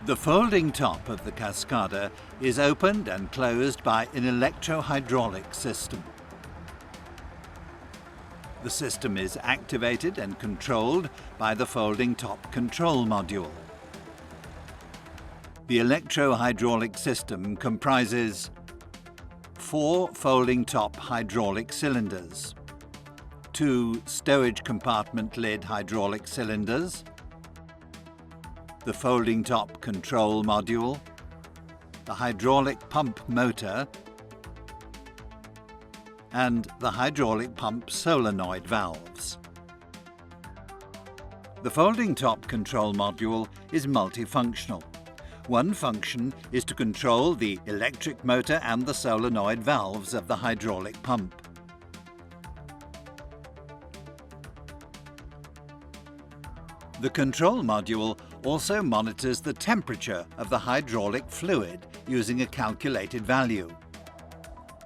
The folding top of the Cascada is opened and closed by an electro-hydraulic system. The system is activated and controlled by the folding top control module. The electro-hydraulic system comprises 4 folding top hydraulic cylinders, 2 stowage compartment lid hydraulic cylinders, the folding top control module, the hydraulic pump motor, and the hydraulic pump solenoid valves. The folding top control module is multifunctional. One function is to control the electric motor and the solenoid valves of the hydraulic pump. The control module also monitors the temperature of the hydraulic fluid using a calculated value.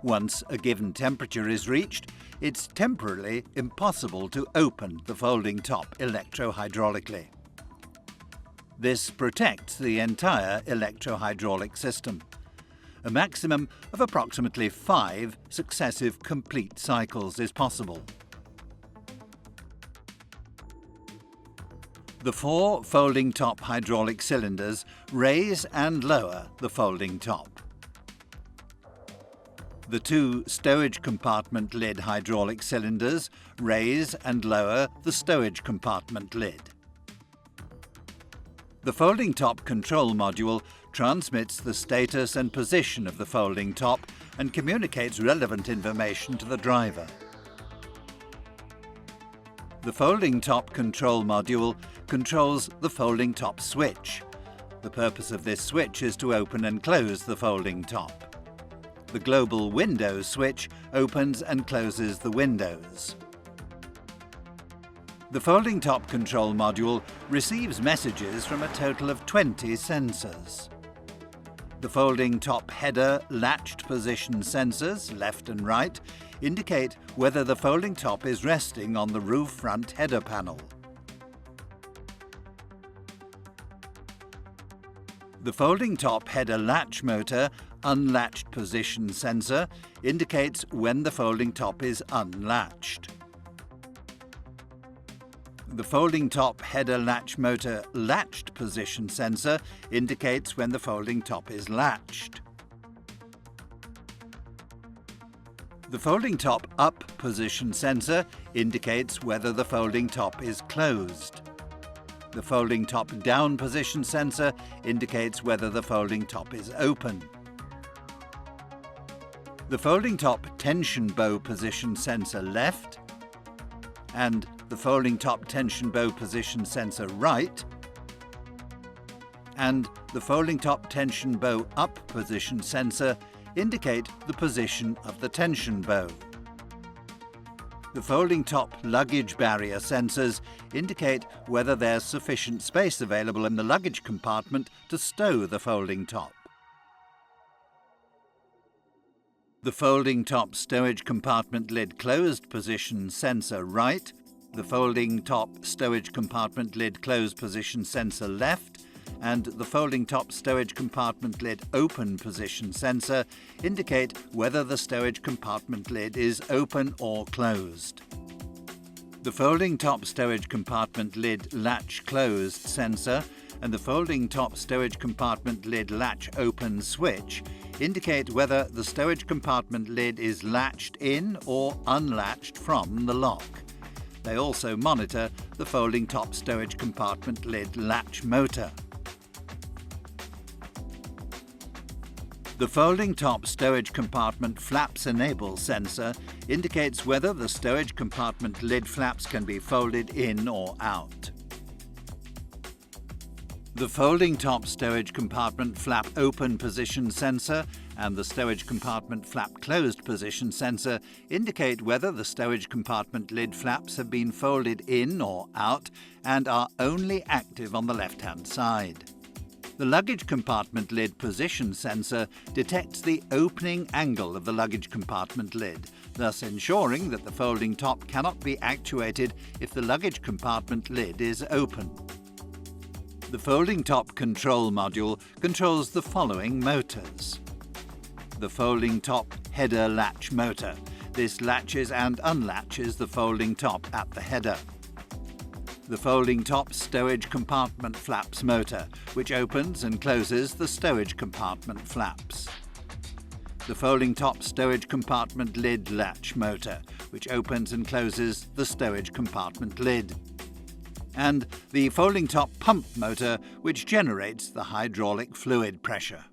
Once a given temperature is reached, it's temporarily impossible to open the folding top electro-hydraulically. This protects the entire electro-hydraulic system. A maximum of approximately 5 successive complete cycles is possible. The 4 folding top hydraulic cylinders raise and lower the folding top. The 2 stowage compartment lid hydraulic cylinders raise and lower the stowage compartment lid. The folding top control module transmits the status and position of the folding top and communicates relevant information to the driver. The folding top control module controls the folding top switch. The purpose of this switch is to open and close the folding top. The global window switch opens and closes the windows. The folding top control module receives messages from a total of 20 sensors. The folding top header latched position sensors, left and right, indicate whether the folding top is resting on the roof front header panel. The folding top header latch motor unlatched position sensor indicates when the folding top is unlatched. The folding top header latch motor latched position sensor indicates when the folding top is latched. The folding top up position sensor indicates whether the folding top is closed. The folding top down position sensor indicates whether the folding top is open. The folding top tension bow position sensor left and the folding top tension bow position sensor right and the folding top tension bow up position sensor indicate the position of the tension bow. The folding top luggage barrier sensors indicate whether there's sufficient space available in the luggage compartment to stow the folding top. The folding top stowage compartment lid closed position sensor right, the folding top stowage compartment lid closed position sensor left, and the folding top stowage compartment lid open position sensor indicate whether the stowage compartment lid is open or closed. The folding top stowage compartment lid latch closed sensor and the folding top stowage compartment lid latch open switch indicate whether the stowage compartment lid is latched in or unlatched from the lock. They also monitor the folding top stowage compartment lid latch motor. The folding top stowage compartment flaps enable sensor indicates whether the stowage compartment lid flaps can be folded in or out. The folding top stowage compartment flap open position sensor and the stowage compartment flap closed position sensor indicate whether the stowage compartment lid flaps have been folded in or out and are only active on the left-hand side. The luggage compartment lid position sensor detects the opening angle of the luggage compartment lid, thus ensuring that the folding top cannot be actuated if the luggage compartment lid is open. The folding top control module controls the following motors. The folding top header latch motor. This latches and unlatches the folding top at the header. The folding top stowage compartment flaps motor, which opens and closes the stowage compartment flaps. The folding top stowage compartment lid latch motor, which opens and closes the stowage compartment lid. And the folding top pump motor, which generates the hydraulic fluid pressure.